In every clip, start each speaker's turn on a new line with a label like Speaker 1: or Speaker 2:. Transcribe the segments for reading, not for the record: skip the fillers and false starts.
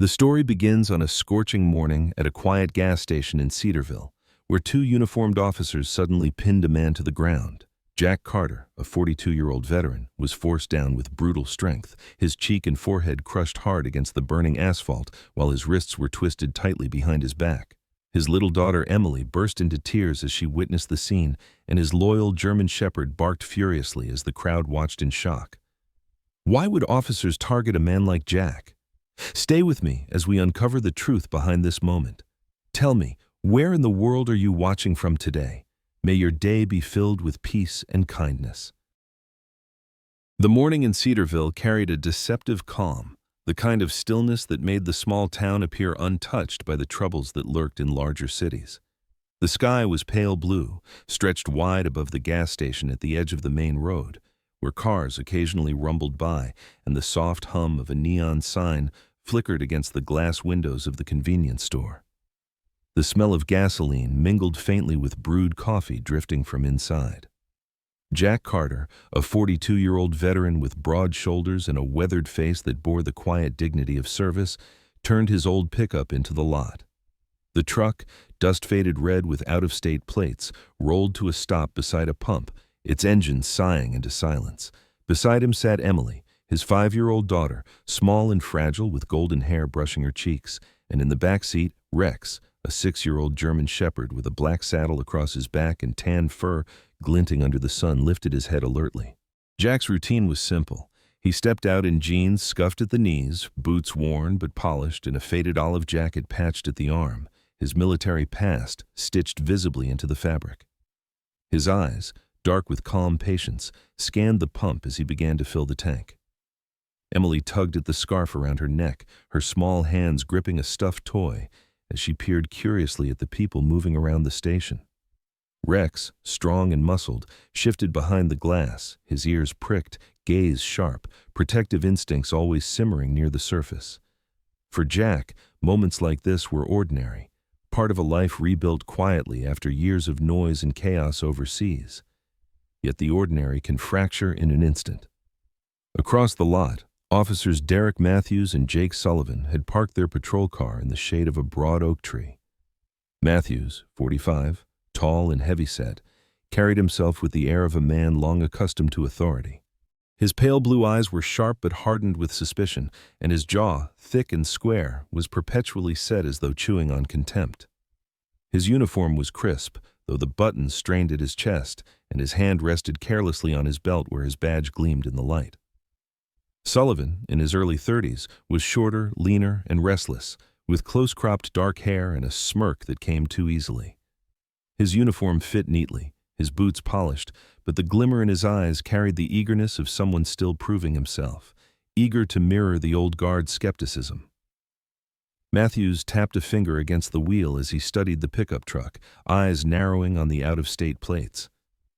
Speaker 1: The story begins on a scorching morning at a quiet gas station in Cedarville, where two uniformed officers suddenly pinned a man to the ground. Jack Carter, a 42-year-old veteran, was forced down with brutal strength, his cheek and forehead crushed hard against the burning asphalt while his wrists were twisted tightly behind his back. His little daughter Emily burst into tears as she witnessed the scene, and his loyal German shepherd barked furiously as the crowd watched in shock. Why would officers target a man like Jack? Stay with me as we uncover the truth behind this moment. Tell me, where in the world are you watching from today? May your day be filled with peace and kindness. The morning in Cedarville carried a deceptive calm, the kind of stillness that made the small town appear untouched by the troubles that lurked in larger cities. The sky was pale blue, stretched wide above the gas station at the edge of the main road, where cars occasionally rumbled by and the soft hum of a neon sign flickered against the glass windows of the convenience store. The smell of gasoline mingled faintly with brewed coffee drifting from inside. Jack Carter, a 42-year-old veteran with broad shoulders and a weathered face that bore the quiet dignity of service, turned his old pickup into the lot. The truck, dust-faded red with out-of-state plates, rolled to a stop beside a pump, its engine sighing into silence. Beside him sat Emily, his 5-year-old daughter, small and fragile with golden hair brushing her cheeks, and in the back seat, Rex, a 6-year-old German shepherd with a black saddle across his back and tan fur glinting under the sun, lifted his head alertly. Jack's routine was simple. He stepped out in jeans scuffed at the knees, boots worn but polished, and a faded olive jacket patched at the arm, his military past stitched visibly into the fabric. His eyes, dark with calm patience, scanned the pump as he began to fill the tank. Emily tugged at the scarf around her neck, her small hands gripping a stuffed toy, as she peered curiously at the people moving around the station. Rex, strong and muscled, shifted behind the glass, his ears pricked, gaze sharp, protective instincts always simmering near the surface. For Jack, moments like this were ordinary, part of a life rebuilt quietly after years of noise and chaos overseas. Yet the ordinary can fracture in an instant. Across the lot, Officers Derek Matthews and Jake Sullivan had parked their patrol car in the shade of a broad oak tree. Matthews, 45, tall and heavy-set, carried himself with the air of a man long accustomed to authority. His pale blue eyes were sharp but hardened with suspicion, and his jaw, thick and square, was perpetually set as though chewing on contempt. His uniform was crisp, though the buttons strained at his chest, and his hand rested carelessly on his belt where his badge gleamed in the light. Sullivan, in his early 30s, was shorter, leaner, and restless, with close-cropped dark hair and a smirk that came too easily. His uniform fit neatly, his boots polished, but the glimmer in his eyes carried the eagerness of someone still proving himself, eager to mirror the old guard's skepticism. Matthews tapped a finger against the wheel as he studied the pickup truck, eyes narrowing on the out-of-state plates.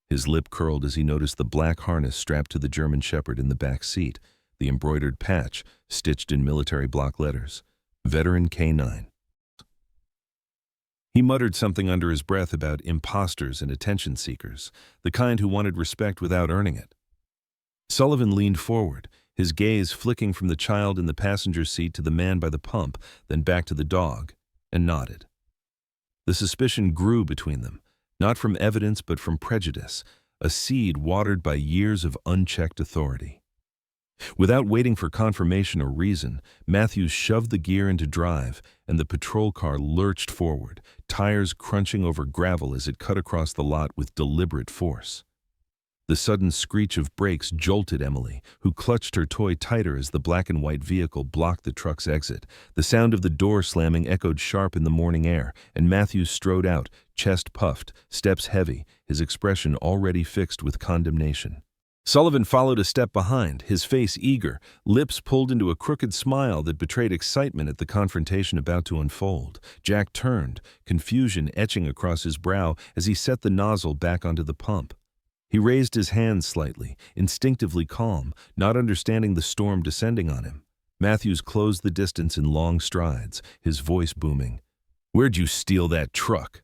Speaker 1: His lip curled as he noticed the black harness strapped to the German shepherd in the back seat, the embroidered patch stitched in military block letters, Veteran K9. He muttered something under his breath about imposters and attention seekers, the kind who wanted respect without earning it. Sullivan leaned forward, his gaze flicking from the child in the passenger seat to the man by the pump, then back to the dog, and nodded. The suspicion grew between them, not from evidence but from prejudice, a seed watered by years of unchecked authority. Without waiting for confirmation or reason, Matthews shoved the gear into drive, and the patrol car lurched forward, tires crunching over gravel as it cut across the lot with deliberate force. The sudden screech of brakes jolted Emily, who clutched her toy tighter as the black-and-white vehicle blocked the truck's exit. The sound of the door slamming echoed sharp in the morning air, and Matthews strode out, chest puffed, steps heavy, his expression already fixed with condemnation. Sullivan followed a step behind, his face eager, lips pulled into a crooked smile that betrayed excitement at the confrontation about to unfold. Jack turned, confusion etching across his brow as he set the nozzle back onto the pump. He raised his hands slightly, instinctively calm, not understanding the storm descending on him. Matthews closed the distance in long strides, his voice booming. "Where'd you steal that truck?"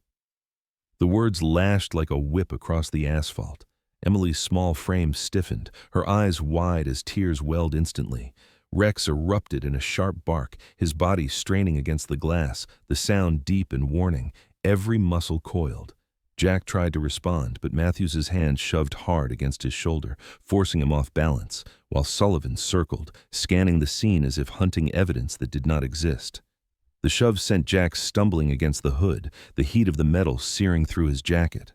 Speaker 1: The words lashed like a whip across the asphalt. Emily's small frame stiffened, her eyes wide as tears welled instantly. Rex erupted in a sharp bark, his body straining against the glass, the sound deep and warning, every muscle coiled. Jack tried to respond, but Matthews's hand shoved hard against his shoulder, forcing him off balance, while Sullivan circled, scanning the scene as if hunting evidence that did not exist. The shove sent Jack stumbling against the hood, the heat of the metal searing through his jacket.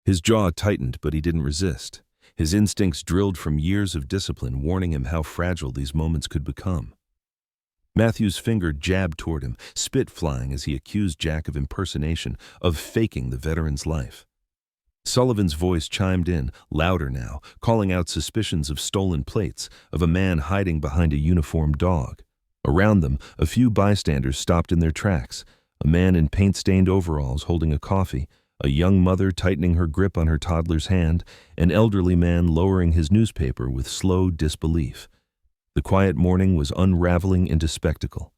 Speaker 1: His jaw tightened, but he didn't resist. His instincts drilled from years of discipline, warning him how fragile these moments could become. Matthew's finger jabbed toward him, spit flying as he accused Jack of impersonation, of faking the veteran's life. Sullivan's voice chimed in, louder now, calling out suspicions of stolen plates, of a man hiding behind a uniformed dog. Around them, a few bystanders stopped in their tracks, a man in paint-stained overalls holding a coffee, a young mother tightening her grip on her toddler's hand, an elderly man lowering his newspaper with slow disbelief. The quiet morning was unraveling into spectacle.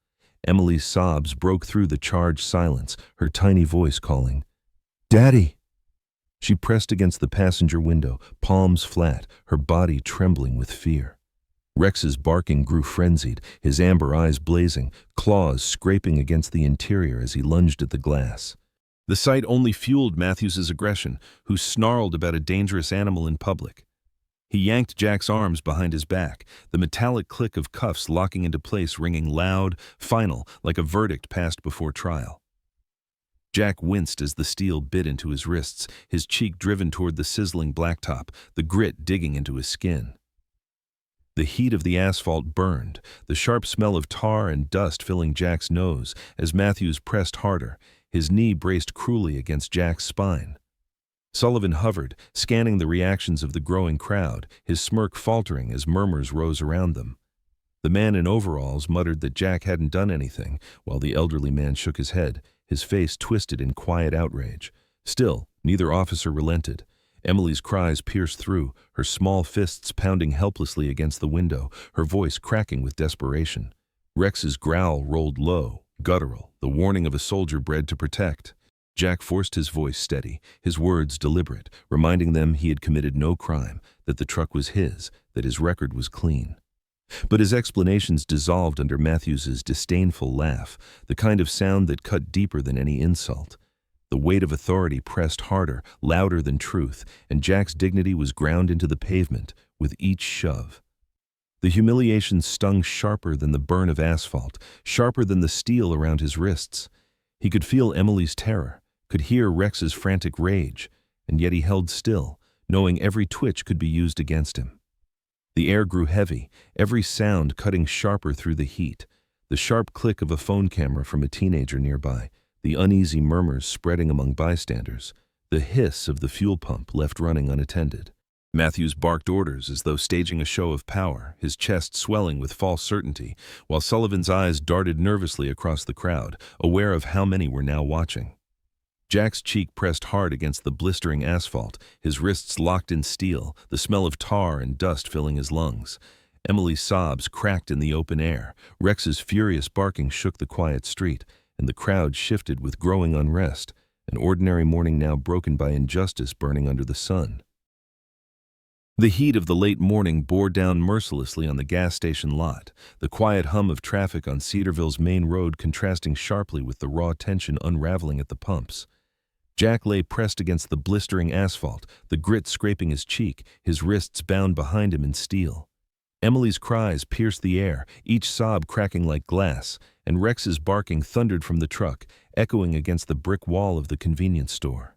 Speaker 1: Emily's sobs broke through the charged silence, her tiny voice calling, "Daddy!" She pressed against the passenger window, palms flat, her body trembling with fear. Rex's barking grew frenzied, his amber eyes blazing, claws scraping against the interior as he lunged at the glass. The sight only fueled Matthews's aggression, who snarled about a dangerous animal in public. He yanked Jack's arms behind his back, the metallic click of cuffs locking into place ringing loud, final, like a verdict passed before trial. Jack winced as the steel bit into his wrists, his cheek driven toward the sizzling blacktop, the grit digging into his skin. The heat of the asphalt burned, the sharp smell of tar and dust filling Jack's nose as Matthews pressed harder, his knee braced cruelly against Jack's spine. Sullivan hovered, scanning the reactions of the growing crowd, his smirk faltering as murmurs rose around them. The man in overalls muttered that Jack hadn't done anything, while the elderly man shook his head, his face twisted in quiet outrage. Still, neither officer relented. Emily's cries pierced through, her small fists pounding helplessly against the window, her voice cracking with desperation. Rex's growl rolled low, guttural, the warning of a soldier bred to protect. Jack forced his voice steady, his words deliberate, reminding them he had committed no crime, that the truck was his, that his record was clean. But his explanations dissolved under Matthews's disdainful laugh, the kind of sound that cut deeper than any insult. The weight of authority pressed harder, louder than truth, and Jack's dignity was ground into the pavement with each shove. The humiliation stung sharper than the burn of asphalt, sharper than the steel around his wrists. He could feel Emily's terror, could hear Rex's frantic rage, and yet he held still, knowing every twitch could be used against him. The air grew heavy, every sound cutting sharper through the heat, the sharp click of a phone camera from a teenager nearby, the uneasy murmurs spreading among bystanders, the hiss of the fuel pump left running unattended. Matthews barked orders as though staging a show of power, his chest swelling with false certainty, while Sullivan's eyes darted nervously across the crowd, aware of how many were now watching. Jack's cheek pressed hard against the blistering asphalt, his wrists locked in steel, the smell of tar and dust filling his lungs. Emily's sobs cracked in the open air, Rex's furious barking shook the quiet street, and the crowd shifted with growing unrest, an ordinary morning now broken by injustice burning under the sun. The heat of the late morning bore down mercilessly on the gas station lot, the quiet hum of traffic on Cedarville's main road contrasting sharply with the raw tension unraveling at the pumps. Jack lay pressed against the blistering asphalt, the grit scraping his cheek, his wrists bound behind him in steel. Emily's cries pierced the air, each sob cracking like glass, and Rex's barking thundered from the truck, echoing against the brick wall of the convenience store.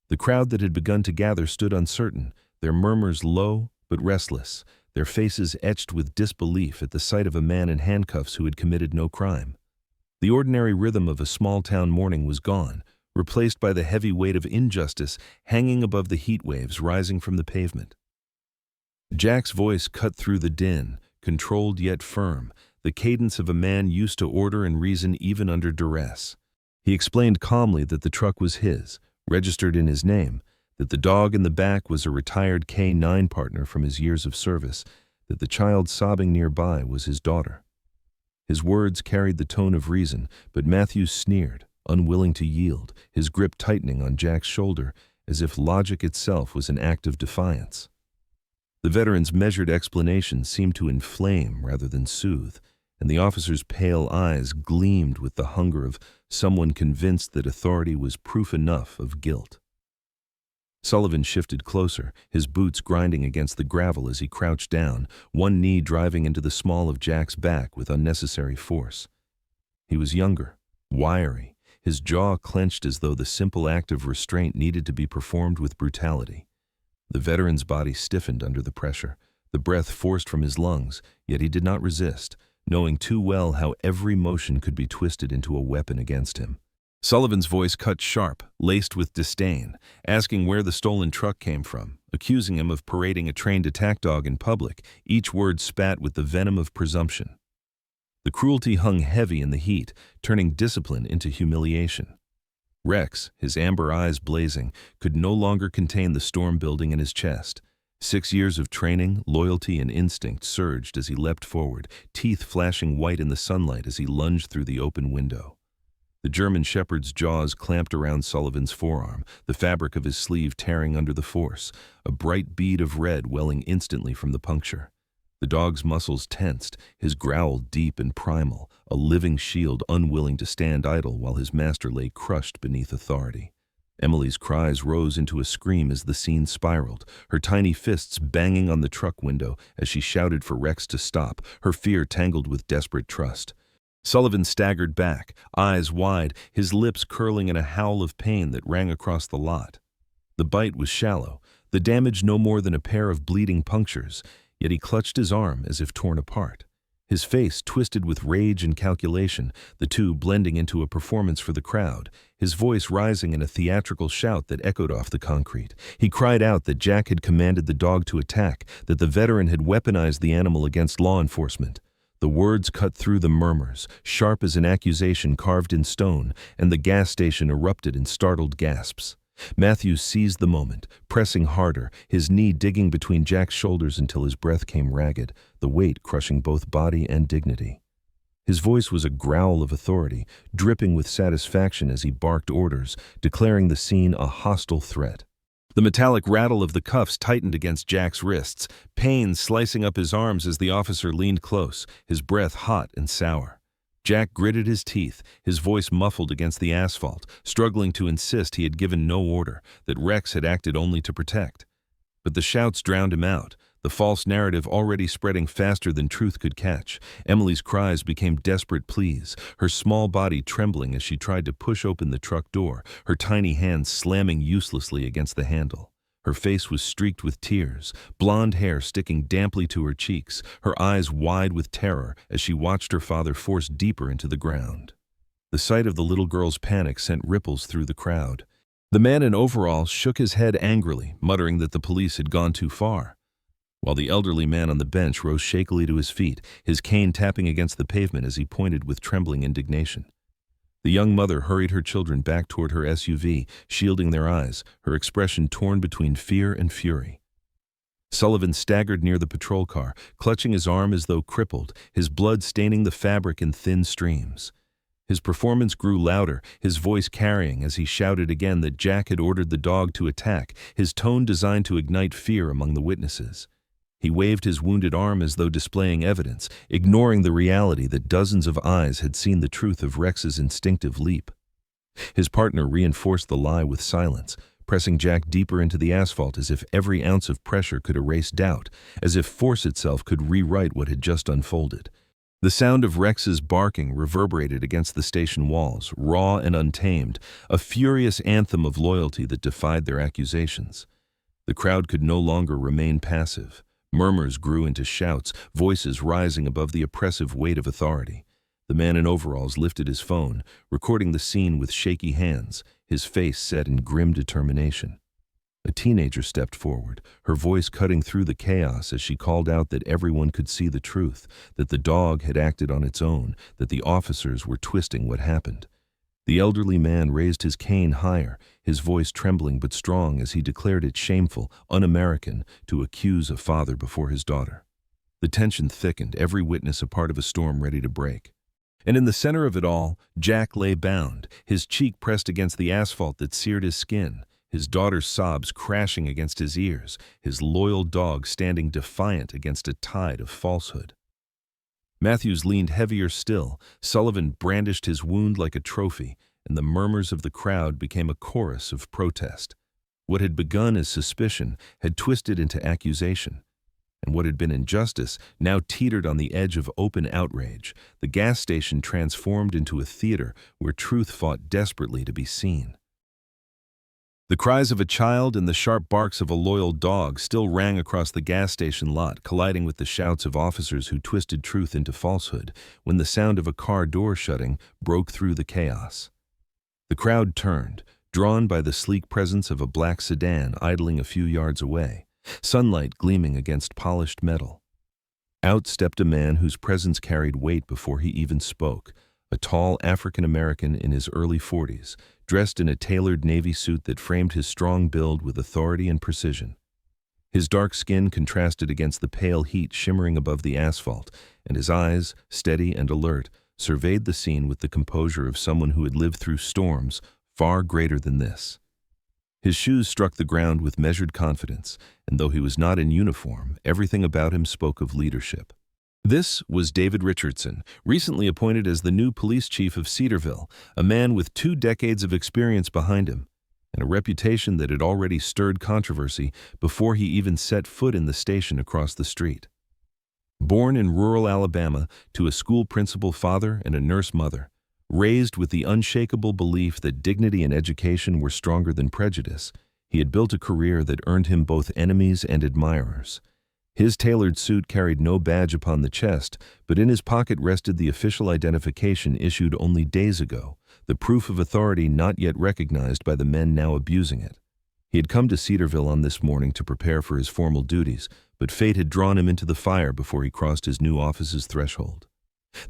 Speaker 1: The crowd that had begun to gather stood uncertain, their murmurs low but restless, their faces etched with disbelief at the sight of a man in handcuffs who had committed no crime. The ordinary rhythm of a small-town morning was gone, replaced by the heavy weight of injustice hanging above the heat waves rising from the pavement. Jack's voice cut through the din, controlled yet firm, the cadence of a man used to order and reason even under duress. He explained calmly that the truck was his, registered in his name, that the dog in the back was a retired K-9 partner from his years of service, that the child sobbing nearby was his daughter. His words carried the tone of reason, but Matthews sneered, unwilling to yield, his grip tightening on Jack's shoulder, as if logic itself was an act of defiance. The veteran's measured explanation seemed to inflame rather than soothe, and the officer's pale eyes gleamed with the hunger of someone convinced that authority was proof enough of guilt. Sullivan shifted closer, his boots grinding against the gravel as he crouched down, one knee driving into the small of Jack's back with unnecessary force. He was younger, wiry, his jaw clenched as though the simple act of restraint needed to be performed with brutality. The veteran's body stiffened under the pressure, the breath forced from his lungs, yet he did not resist, knowing too well how every motion could be twisted into a weapon against him. Sullivan's voice cut sharp, laced with disdain, asking where the stolen truck came from, accusing him of parading a trained attack dog in public, each word spat with the venom of presumption. The cruelty hung heavy in the heat, turning discipline into humiliation. Rex, his amber eyes blazing, could no longer contain the storm building in his chest. 6 years of training, loyalty, and instinct surged as he leapt forward, teeth flashing white in the sunlight as he lunged through the open window. The German shepherd's jaws clamped around Sullivan's forearm, the fabric of his sleeve tearing under the force, a bright bead of red welling instantly from the puncture. The dog's muscles tensed, his growl deep and primal, a living shield unwilling to stand idle while his master lay crushed beneath authority. Emily's cries rose into a scream as the scene spiraled, her tiny fists banging on the truck window as she shouted for Rex to stop, her fear tangled with desperate trust. Sullivan staggered back, eyes wide, his lips curling in a howl of pain that rang across the lot. The bite was shallow, the damage no more than a pair of bleeding punctures, yet he clutched his arm as if torn apart. His face twisted with rage and calculation, the two blending into a performance for the crowd, his voice rising in a theatrical shout that echoed off the concrete. He cried out that Jack had commanded the dog to attack, that the veteran had weaponized the animal against law enforcement. The words cut through the murmurs, sharp as an accusation carved in stone, and the gas station erupted in startled gasps. Matthews seized the moment, pressing harder, his knee digging between Jack's shoulders until his breath came ragged, the weight crushing both body and dignity. His voice was a growl of authority, dripping with satisfaction as he barked orders, declaring the scene a hostile threat. The metallic rattle of the cuffs tightened against Jack's wrists, pain slicing up his arms as the officer leaned close, his breath hot and sour. Jack gritted his teeth, his voice muffled against the asphalt, struggling to insist he had given no order, that Rex had acted only to protect. But the shouts drowned him out, the false narrative already spreading faster than truth could catch. Emily's cries became desperate pleas, her small body trembling as she tried to push open the truck door, her tiny hands slamming uselessly against the handle. Her face was streaked with tears, blonde hair sticking damply to her cheeks, her eyes wide with terror as she watched her father forced deeper into the ground. The sight of the little girl's panic sent ripples through the crowd. The man in overalls shook his head angrily, muttering that the police had gone too far, while the elderly man on the bench rose shakily to his feet, his cane tapping against the pavement as he pointed with trembling indignation. The young mother hurried her children back toward her SUV, shielding their eyes, her expression torn between fear and fury. Sullivan staggered near the patrol car, clutching his arm as though crippled, his blood staining the fabric in thin streams. His performance grew louder, his voice carrying as he shouted again that Jack had ordered the dog to attack, his tone designed to ignite fear among the witnesses. He waved his wounded arm as though displaying evidence, ignoring the reality that dozens of eyes had seen the truth of Rex's instinctive leap. His partner reinforced the lie with silence, pressing Jack deeper into the asphalt as if every ounce of pressure could erase doubt, as if force itself could rewrite what had just unfolded. The sound of Rex's barking reverberated against the station walls, raw and untamed, a furious anthem of loyalty that defied their accusations. The crowd could no longer remain passive. Murmurs grew into shouts, voices rising above the oppressive weight of authority. The man in overalls lifted his phone, recording the scene with shaky hands, his face set in grim determination. A teenager stepped forward, her voice cutting through the chaos as she called out that everyone could see the truth, that the dog had acted on its own, that the officers were twisting what happened. The elderly man raised his cane higher, his voice trembling but strong as he declared it shameful, un-American, to accuse a father before his daughter. The tension thickened, every witness a part of a storm ready to break. And in the center of it all, Jack lay bound, his cheek pressed against the asphalt that seared his skin, his daughter's sobs crashing against his ears, his loyal dog standing defiant against a tide of falsehood. Matthews leaned heavier still. Sullivan brandished his wound like a trophy, and the murmurs of the crowd became a chorus of protest. What had begun as suspicion had twisted into accusation, and what had been injustice now teetered on the edge of open outrage. The gas station transformed into a theater where truth fought desperately to be seen. The cries of a child and the sharp barks of a loyal dog still rang across the gas station lot, colliding with the shouts of officers who twisted truth into falsehood, when the sound of a car door shutting broke through the chaos. The crowd turned, drawn by the sleek presence of a black sedan idling a few yards away, sunlight gleaming against polished metal. Out stepped a man whose presence carried weight before he even spoke, a tall African-American in his early 40s, dressed in a tailored navy suit that framed his strong build with authority and precision. His dark skin contrasted against the pale heat shimmering above the asphalt, and his eyes, steady and alert, surveyed the scene with the composure of someone who had lived through storms far greater than this. His shoes struck the ground with measured confidence, and though he was not in uniform, everything about him spoke of leadership. This was David Richardson, recently appointed as the new police chief of Cedarville, a man with 2 decades of experience behind him, and a reputation that had already stirred controversy before he even set foot in the station across the street. Born in rural Alabama to a school principal father and a nurse mother, raised with the unshakable belief that dignity and education were stronger than prejudice, he had built a career that earned him both enemies and admirers. His tailored suit carried no badge upon the chest, but in his pocket rested the official identification issued only days ago, the proof of authority not yet recognized by the men now abusing it. He had come to Cedarville on this morning to prepare for his formal duties, but fate had drawn him into the fire before he crossed his new office's threshold.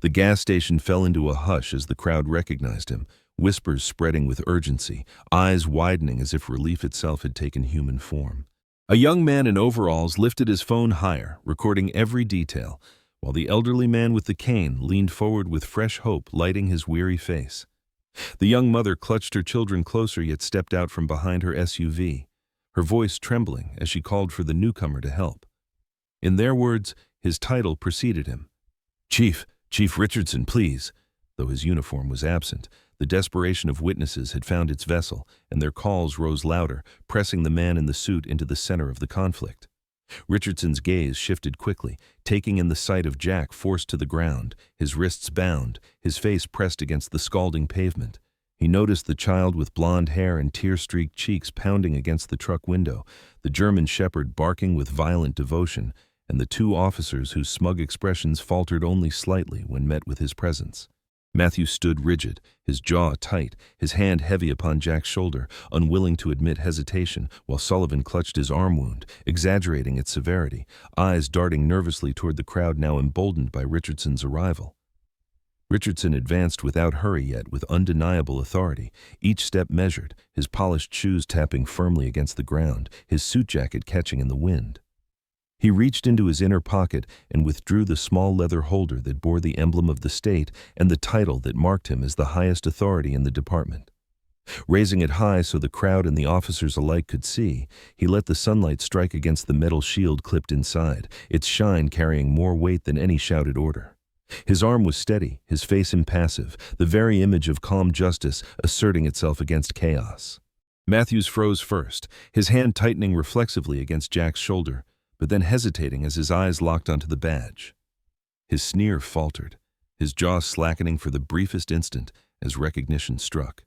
Speaker 1: The gas station fell into a hush as the crowd recognized him, whispers spreading with urgency, eyes widening as if relief itself had taken human form. A young man in overalls lifted his phone higher, recording every detail, while the elderly man with the cane leaned forward with fresh hope lighting his weary face. The young mother clutched her children closer yet stepped out from behind her SUV, her voice trembling as she called for the newcomer to help. In their words, his title preceded him. Chief Richardson, please." Though his uniform was absent, the desperation of witnesses had found its vessel, and their calls rose louder, pressing the man in the suit into the center of the conflict. Richardson's gaze shifted quickly, taking in the sight of Jack forced to the ground, his wrists bound, his face pressed against the scalding pavement. He noticed the child with blonde hair and tear-streaked cheeks pounding against the truck window, the German shepherd barking with violent devotion, and the 2 officers whose smug expressions faltered only slightly when met with his presence. Matthew stood rigid, his jaw tight, his hand heavy upon Jack's shoulder, unwilling to admit hesitation, while Sullivan clutched his arm wound, exaggerating its severity, eyes darting nervously toward the crowd now emboldened by Richardson's arrival. Richardson advanced without hurry yet with undeniable authority, each step measured, his polished shoes tapping firmly against the ground, his suit jacket catching in the wind. He reached into his inner pocket and withdrew the small leather holder that bore the emblem of the state and the title that marked him as the highest authority in the department. Raising it high so the crowd and the officers alike could see, he let the sunlight strike against the metal shield clipped inside, its shine carrying more weight than any shouted order. His arm was steady, his face impassive, the very image of calm justice asserting itself against chaos. Matthews froze first, his hand tightening reflexively against Jack's shoulder, but then hesitating as his eyes locked onto the badge. His sneer faltered, his jaw slackening for the briefest instant as recognition struck.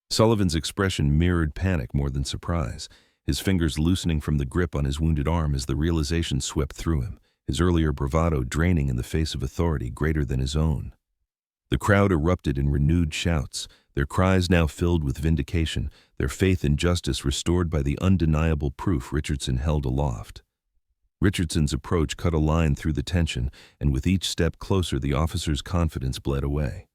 Speaker 1: Sullivan's expression mirrored panic more than surprise, his fingers loosening from the grip on his wounded arm as the realization swept through him, his earlier bravado draining in the face of authority greater than his own. The crowd erupted in renewed shouts, their cries now filled with vindication, their faith in justice restored by the undeniable proof Richardson held aloft. Richardson's approach cut a line through the tension, and with each step closer the officer's confidence bled away.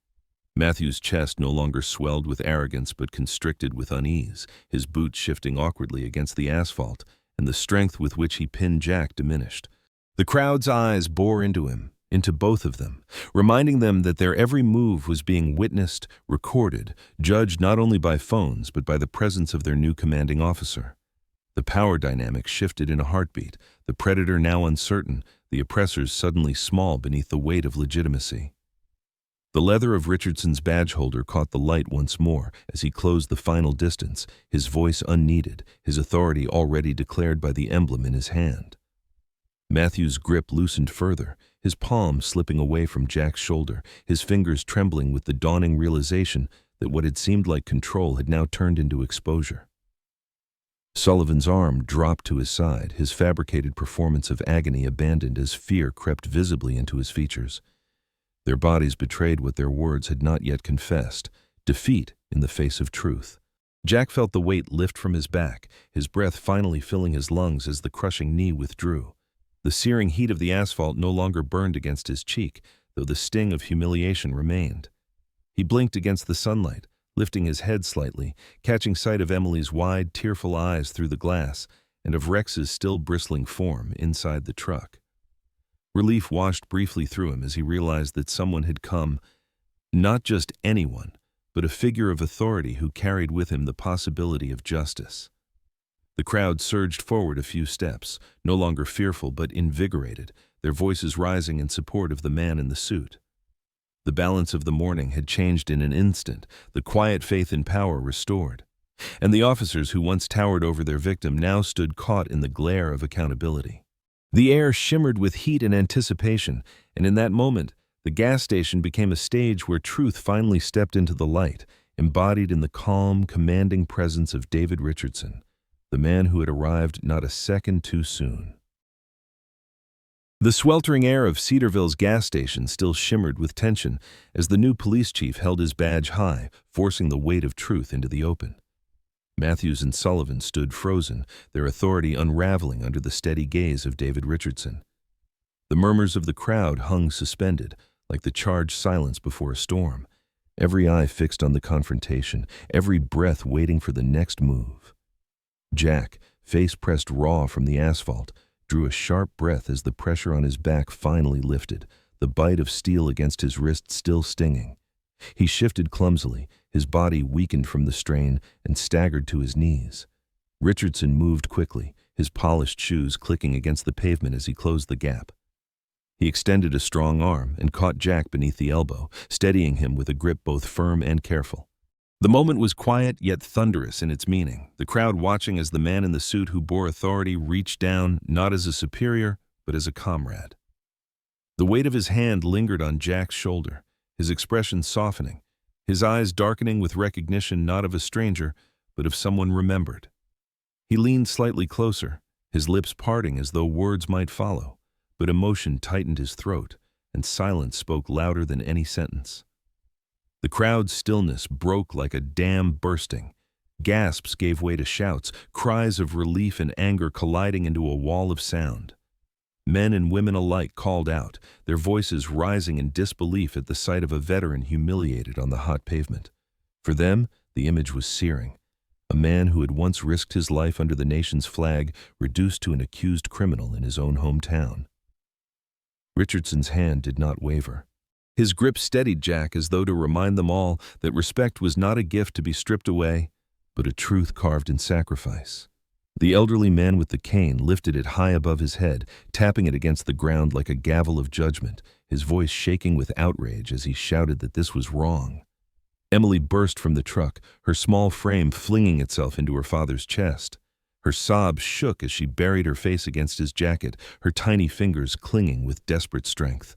Speaker 1: Matthew's chest no longer swelled with arrogance but constricted with unease, his boots shifting awkwardly against the asphalt, and the strength with which he pinned Jack diminished. The crowd's eyes bore into him, into both of them, reminding them that their every move was being witnessed, recorded, judged not only by phones but by the presence of their new commanding officer. The power dynamic shifted in a heartbeat, the predator now uncertain, the oppressors suddenly small beneath the weight of legitimacy. The leather of Richardson's badge holder caught the light once more as he closed the final distance, his voice unneeded, his authority already declared by the emblem in his hand. Matthew's grip loosened further, his palm slipping away from Jack's shoulder, his fingers trembling with the dawning realization that what had seemed like control had now turned into exposure. Sullivan's arm dropped to his side, his fabricated performance of agony abandoned as fear crept visibly into his features. Their bodies betrayed what their words had not yet confessed, defeat in the face of truth. Jack felt the weight lift from his back, his breath finally filling his lungs as the crushing knee withdrew. The searing heat of the asphalt no longer burned against his cheek, though the sting of humiliation remained. He blinked against the sunlight, lifting his head slightly, catching sight of Emily's wide, tearful eyes through the glass, and of Rex's still bristling form inside the truck. Relief washed briefly through him as he realized that someone had come, not just anyone, but a figure of authority who carried with him the possibility of justice. The crowd surged forward a few steps, no longer fearful but invigorated, their voices rising in support of the man in the suit. The balance of the morning had changed in an instant, the quiet faith in power restored, and the officers who once towered over their victim now stood caught in the glare of accountability. The air shimmered with heat and anticipation, and in that moment, the gas station became a stage where truth finally stepped into the light, embodied in the calm, commanding presence of David Richardson, the man who had arrived not a second too soon. The sweltering air of Cedarville's gas station still shimmered with tension as the new police chief held his badge high, forcing the weight of truth into the open. Matthews and Sullivan stood frozen, their authority unraveling under the steady gaze of David Richardson. The murmurs of the crowd hung suspended, like the charged silence before a storm, every eye fixed on the confrontation, every breath waiting for the next move. Jack, face pressed raw from the asphalt, drew a sharp breath as the pressure on his back finally lifted, the bite of steel against his wrist still stinging. He shifted clumsily, his body weakened from the strain, and staggered to his knees. Richardson moved quickly, his polished shoes clicking against the pavement as he closed the gap. He extended a strong arm and caught Jack beneath the elbow, steadying him with a grip both firm and careful. The moment was quiet yet thunderous in its meaning, the crowd watching as the man in the suit who bore authority reached down, not as a superior, but as a comrade. The weight of his hand lingered on Jack's shoulder, his expression softening, his eyes darkening with recognition not of a stranger, but of someone remembered. He leaned slightly closer, his lips parting as though words might follow, but emotion tightened his throat, and silence spoke louder than any sentence. The crowd's stillness broke like a dam bursting. Gasps gave way to shouts, cries of relief and anger colliding into a wall of sound. Men and women alike called out, their voices rising in disbelief at the sight of a veteran humiliated on the hot pavement. For them, the image was searing. A man who had once risked his life under the nation's flag, reduced to an accused criminal in his own hometown. Richardson's hand did not waver. His grip steadied Jack as though to remind them all that respect was not a gift to be stripped away, but a truth carved in sacrifice. The elderly man with the cane lifted it high above his head, tapping it against the ground like a gavel of judgment, his voice shaking with outrage as he shouted that this was wrong. Emily burst from the truck, her small frame flinging itself into her father's chest. Her sobs shook as she buried her face against his jacket, her tiny fingers clinging with desperate strength.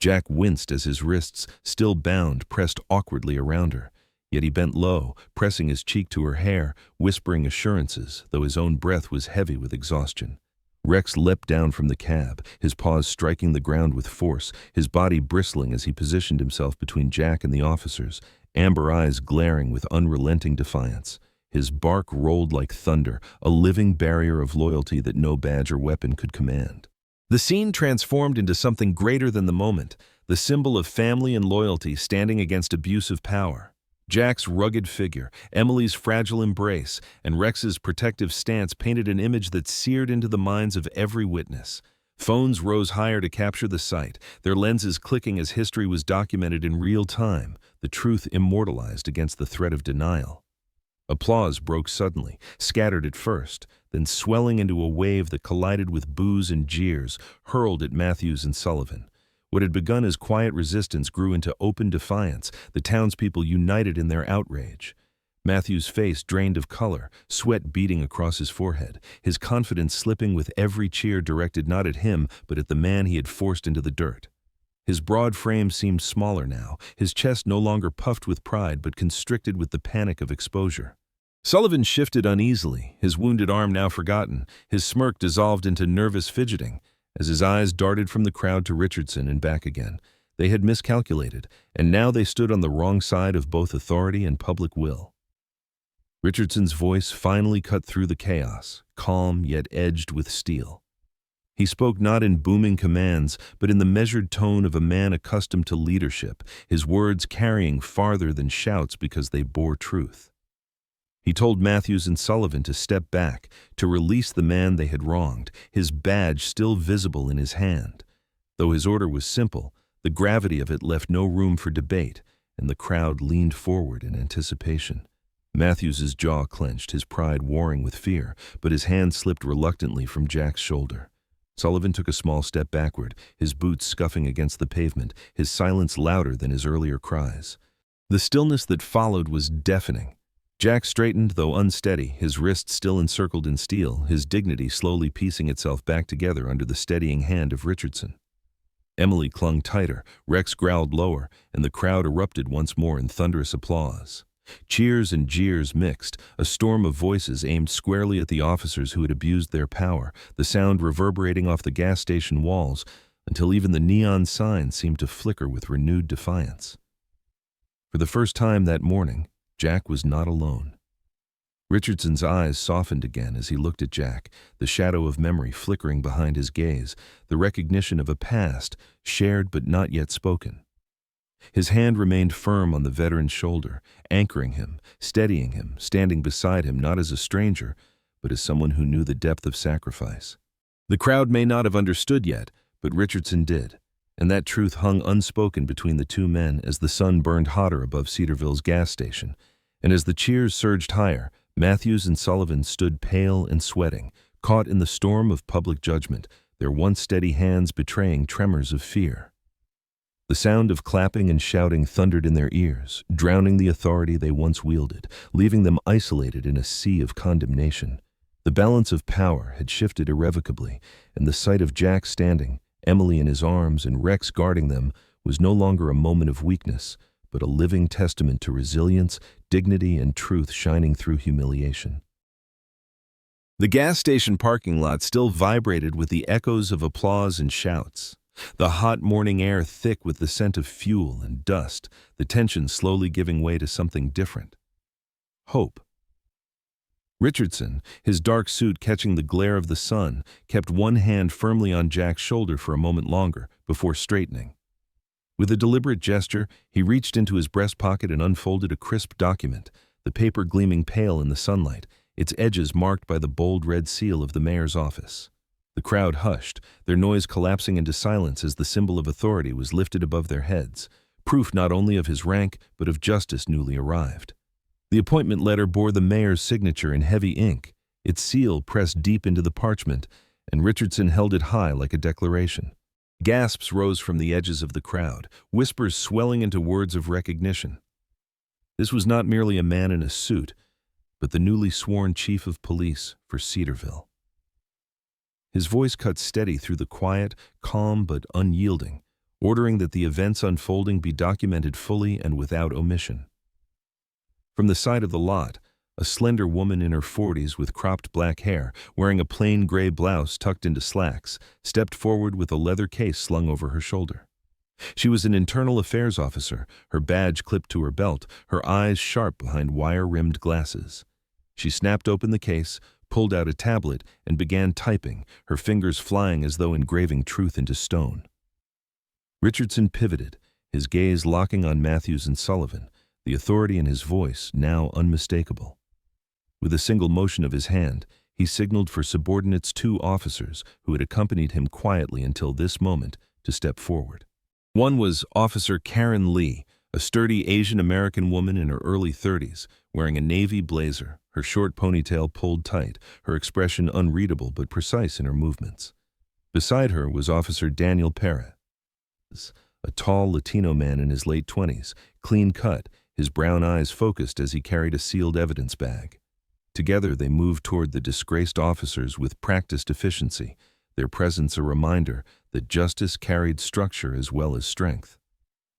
Speaker 1: Jack winced as his wrists, still bound, pressed awkwardly around her. Yet he bent low, pressing his cheek to her hair, whispering assurances, though his own breath was heavy with exhaustion. Rex leapt down from the cab, his paws striking the ground with force, his body bristling as he positioned himself between Jack and the officers, amber eyes glaring with unrelenting defiance. His bark rolled like thunder, a living barrier of loyalty that no badge or weapon could command. The scene transformed into something greater than the moment, the symbol of family and loyalty standing against abuse of power. Jack's rugged figure, Emily's fragile embrace, and Rex's protective stance painted an image that seared into the minds of every witness. Phones rose higher to capture the sight, their lenses clicking as history was documented in real time, the truth immortalized against the threat of denial. Applause broke suddenly, scattered at first, then swelling into a wave that collided with boos and jeers hurled at Matthews and Sullivan. What had begun as quiet resistance grew into open defiance, the townspeople united in their outrage. Matthews' face drained of color, sweat beading across his forehead, his confidence slipping with every cheer directed not at him but at the man he had forced into the dirt. His broad frame seemed smaller now, his chest no longer puffed with pride but constricted with the panic of exposure. Sullivan shifted uneasily, his wounded arm now forgotten, his smirk dissolved into nervous fidgeting, as his eyes darted from the crowd to Richardson and back again. They had miscalculated, and now they stood on the wrong side of both authority and public will. Richardson's voice finally cut through the chaos, calm yet edged with steel. He spoke not in booming commands, but in the measured tone of a man accustomed to leadership, his words carrying farther than shouts because they bore truth. He told Matthews and Sullivan to step back, to release the man they had wronged, his badge still visible in his hand. Though his order was simple, the gravity of it left no room for debate, and the crowd leaned forward in anticipation. Matthews's jaw clenched, his pride warring with fear, but his hand slipped reluctantly from Jack's shoulder. Sullivan took a small step backward, his boots scuffing against the pavement, his silence louder than his earlier cries. The stillness that followed was deafening. Jack straightened, though unsteady, his wrists still encircled in steel, his dignity slowly piecing itself back together under the steadying hand of Richardson. Emily clung tighter, Rex growled lower, and the crowd erupted once more in thunderous applause. Cheers and jeers mixed, a storm of voices aimed squarely at the officers who had abused their power, the sound reverberating off the gas station walls, until even the neon sign seemed to flicker with renewed defiance. For the first time that morning, Jack was not alone. Richardson's eyes softened again as he looked at Jack, the shadow of memory flickering behind his gaze, the recognition of a past, shared but not yet spoken. His hand remained firm on the veteran's shoulder, anchoring him, steadying him, standing beside him not as a stranger, but as someone who knew the depth of sacrifice. The crowd may not have understood yet, but Richardson did, and that truth hung unspoken between the two men as the sun burned hotter above Cedarville's gas station. And as the cheers surged higher, Matthews and Sullivan stood pale and sweating, caught in the storm of public judgment, their once steady hands betraying tremors of fear. The sound of clapping and shouting thundered in their ears, drowning the authority they once wielded, leaving them isolated in a sea of condemnation. The balance of power had shifted irrevocably, and the sight of Jack standing, Emily in his arms and Rex guarding them, was no longer a moment of weakness, but a living testament to resilience, dignity, and truth shining through humiliation. The gas station parking lot still vibrated with the echoes of applause and shouts. The hot morning air thick with the scent of fuel and dust, the tension slowly giving way to something different. Hope. Richardson, his dark suit catching the glare of the sun, kept one hand firmly on Jack's shoulder for a moment longer before straightening. With a deliberate gesture, he reached into his breast pocket and unfolded a crisp document, the paper gleaming pale in the sunlight, its edges marked by the bold red seal of the mayor's office. The crowd hushed, their noise collapsing into silence as the symbol of authority was lifted above their heads, proof not only of his rank but of justice newly arrived. The appointment letter bore the mayor's signature in heavy ink, its seal pressed deep into the parchment, and Richardson held it high like a declaration. Gasps rose from the edges of the crowd, whispers swelling into words of recognition. This was not merely a man in a suit, but the newly sworn chief of police for Cedarville. His voice cut steady through the quiet, calm but unyielding, ordering that the events unfolding be documented fully and without omission. From the side of the lot, a slender woman in her 40s with cropped black hair, wearing a plain gray blouse tucked into slacks, stepped forward with a leather case slung over her shoulder. She was an internal affairs officer, her badge clipped to her belt, her eyes sharp behind wire-rimmed glasses. She snapped open the case, pulled out a tablet, and began typing, her fingers flying as though engraving truth into stone. Richardson pivoted, his gaze locking on Matthews and Sullivan, the authority in his voice now unmistakable. With a single motion of his hand, he signaled for subordinates, 2 officers who had accompanied him quietly until this moment, to step forward. One was Officer Karen Lee, a sturdy Asian-American woman in her early 30s, wearing a navy blazer, her short ponytail pulled tight, her expression unreadable but precise in her movements. Beside her was Officer Daniel Perez, a tall Latino man in his late 20s, clean-cut, his brown eyes focused as he carried a sealed evidence bag. Together they moved toward the disgraced officers with practiced efficiency, their presence a reminder that justice carried structure as well as strength.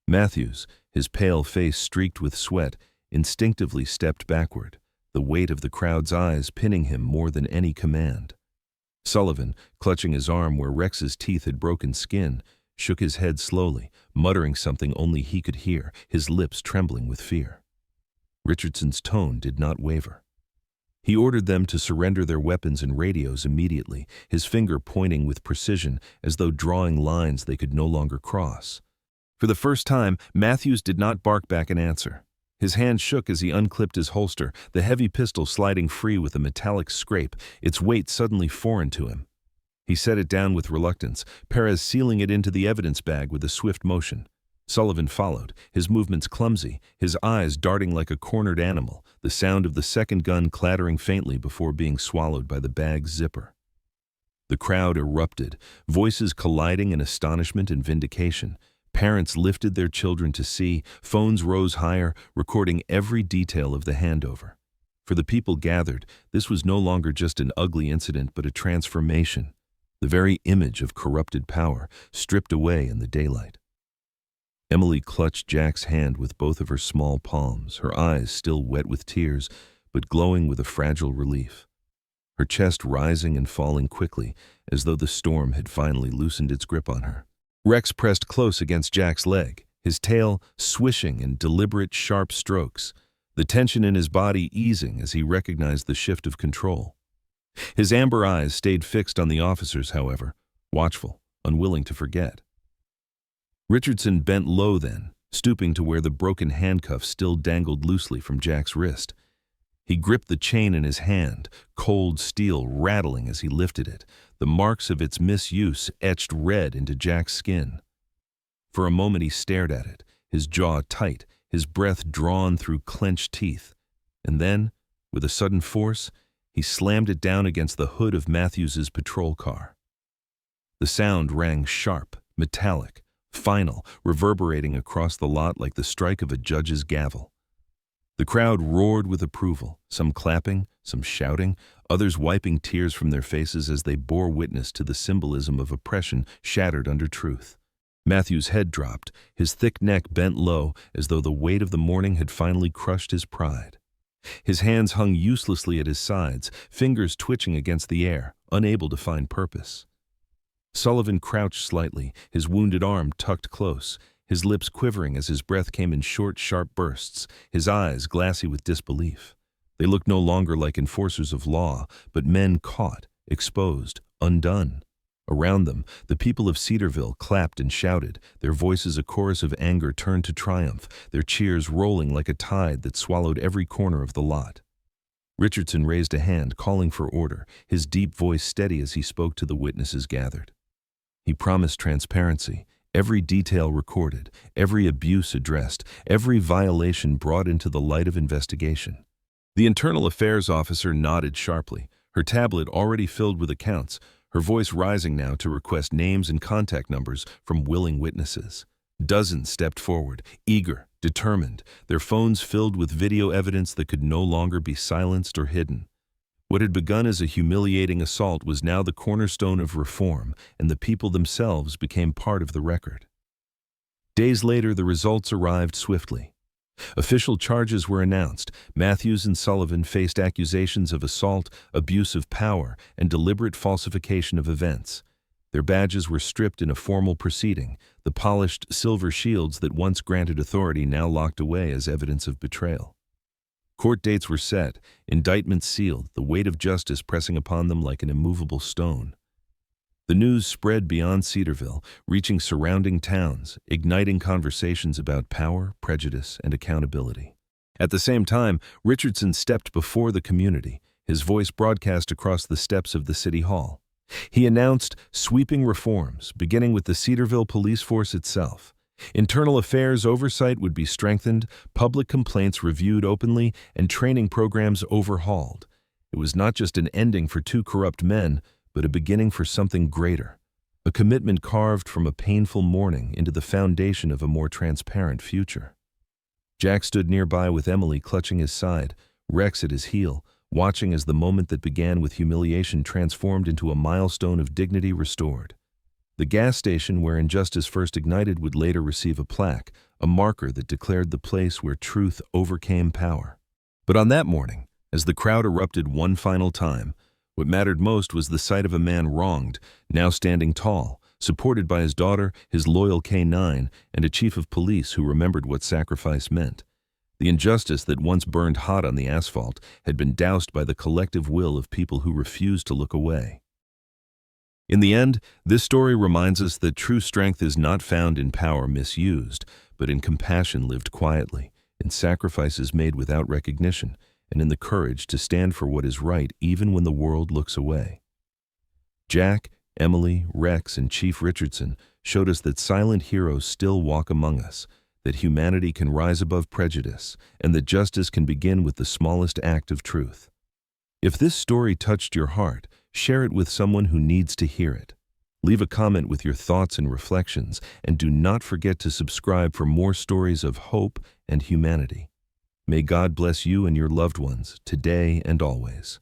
Speaker 1: Matthews, his pale face streaked with sweat, instinctively stepped backward, the weight of the crowd's eyes pinning him more than any command. Sullivan, clutching his arm where Rex's teeth had broken skin, shook his head slowly, muttering something only he could hear, his lips trembling with fear. Richardson's tone did not waver. He ordered them to surrender their weapons and radios immediately, his finger pointing with precision as though drawing lines they could no longer cross. For the first time, Matthews did not bark back an answer. His hand shook as he unclipped his holster, the heavy pistol sliding free with a metallic scrape, its weight suddenly foreign to him. He set it down with reluctance, Perez sealing it into the evidence bag with a swift motion. Sullivan followed, his movements clumsy, his eyes darting like a cornered animal, the sound of the second gun clattering faintly before being swallowed by the bag's zipper. The crowd erupted, voices colliding in astonishment and vindication. Parents lifted their children to see, phones rose higher, recording every detail of the handover. For the people gathered, this was no longer just an ugly incident but a transformation, the very image of corrupted power, stripped away in the daylight. Emily clutched Jack's hand with both of her small palms, her eyes still wet with tears, but glowing with a fragile relief. Her chest rising and falling quickly, as though the storm had finally loosened its grip on her. Rex pressed close against Jack's leg, his tail swishing in deliberate, sharp strokes, the tension in his body easing as he recognized the shift of control. His amber eyes stayed fixed on the officers, however, watchful, unwilling to forget. Richardson bent low then, stooping to where the broken handcuff still dangled loosely from Jack's wrist. He gripped the chain in his hand, cold steel rattling as he lifted it, the marks of its misuse etched red into Jack's skin. For a moment he stared at it, his jaw tight, his breath drawn through clenched teeth, and then, with a sudden force, he slammed it down against the hood of Matthews's patrol car. The sound rang sharp, metallic, final, reverberating across the lot like the strike of a judge's gavel. The crowd roared with approval, some clapping, some shouting, others wiping tears from their faces as they bore witness to the symbolism of oppression shattered under truth. Matthew's head dropped, his thick neck bent low as though the weight of the morning had finally crushed his pride. His hands hung uselessly at his sides, fingers twitching against the air, unable to find purpose. Sullivan crouched slightly, his wounded arm tucked close, his lips quivering as his breath came in short, sharp bursts, his eyes glassy with disbelief. They looked no longer like enforcers of law, but men caught, exposed, undone. Around them, the people of Cedarville clapped and shouted, their voices a chorus of anger turned to triumph, their cheers rolling like a tide that swallowed every corner of the lot. Richardson raised a hand, calling for order, his deep voice steady as he spoke to the witnesses gathered. He promised transparency, every detail recorded, every abuse addressed, every violation brought into the light of investigation. The internal affairs officer nodded sharply, her tablet already filled with accounts, her voice rising now to request names and contact numbers from willing witnesses. Dozens stepped forward, eager, determined, their phones filled with video evidence that could no longer be silenced or hidden. What had begun as a humiliating assault was now the cornerstone of reform, and the people themselves became part of the record. Days later, the results arrived swiftly. Official charges were announced. Matthews and Sullivan faced accusations of assault, abuse of power, and deliberate falsification of events. Their badges were stripped in a formal proceeding, the polished silver shields that once granted authority now locked away as evidence of betrayal. Court dates were set, indictments sealed, the weight of justice pressing upon them like an immovable stone. The news spread beyond Cedarville, reaching surrounding towns, igniting conversations about power, prejudice, and accountability. At the same time, Richardson stepped before the community, his voice broadcast across the steps of the city hall. He announced sweeping reforms, beginning with the Cedarville police force itself. Internal affairs oversight would be strengthened, public complaints reviewed openly, and training programs overhauled. It was not just an ending for two corrupt men, but a beginning for something greater. A commitment carved from a painful mourning into the foundation of a more transparent future. Jack stood nearby with Emily clutching his side, Rex at his heel, watching as the moment that began with humiliation transformed into a milestone of dignity restored. The gas station where injustice first ignited would later receive a plaque, a marker that declared the place where truth overcame power. But on that morning, as the crowd erupted one final time, what mattered most was the sight of a man wronged, now standing tall, supported by his daughter, his loyal K9, and a chief of police who remembered what sacrifice meant. The injustice that once burned hot on the asphalt had been doused by the collective will of people who refused to look away. In the end, this story reminds us that true strength is not found in power misused, but in compassion lived quietly, in sacrifices made without recognition, and in the courage to stand for what is right even when the world looks away. Jack, Emily, Rex, and Chief Richardson showed us that silent heroes still walk among us, that humanity can rise above prejudice, and that justice can begin with the smallest act of truth. If this story touched your heart, share it with someone who needs to hear it. Leave a comment with your thoughts and reflections, and do not forget to subscribe for more stories of hope and humanity. May God bless you and your loved ones, today and always.